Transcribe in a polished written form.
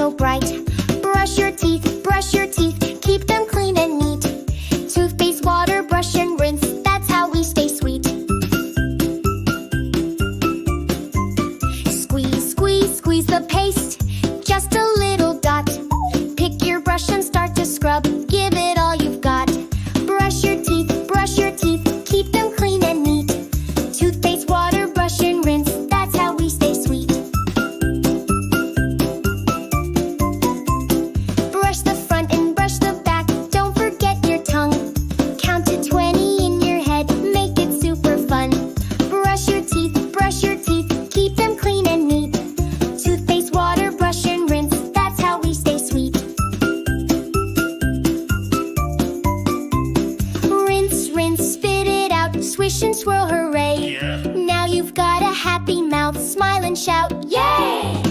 so bright. Brush your teeth, keep them clean and neat. Toothpaste, water, brush and rinse, that's how we stay sweet. Squeeze, squeeze, squeeze the paste, just a little dot. Pick your brush and start to scrub, give it all you've got. Brush your teeth, keep them clean and neat. Toothpaste, water, brush and rinse, that's how we stay sweet. Brush the front and brush the back, don't forget your tongue. Count to 20 in your head, make it super fun. Brush your teeth, keep them clean and neat. Toothpaste, water, brush and rinse, that's how we stay sweet. Rinse, rinse, spit it out, swish and swirl, hooray. Yeah. Now you've got a happy mouth, smile and shout, yay!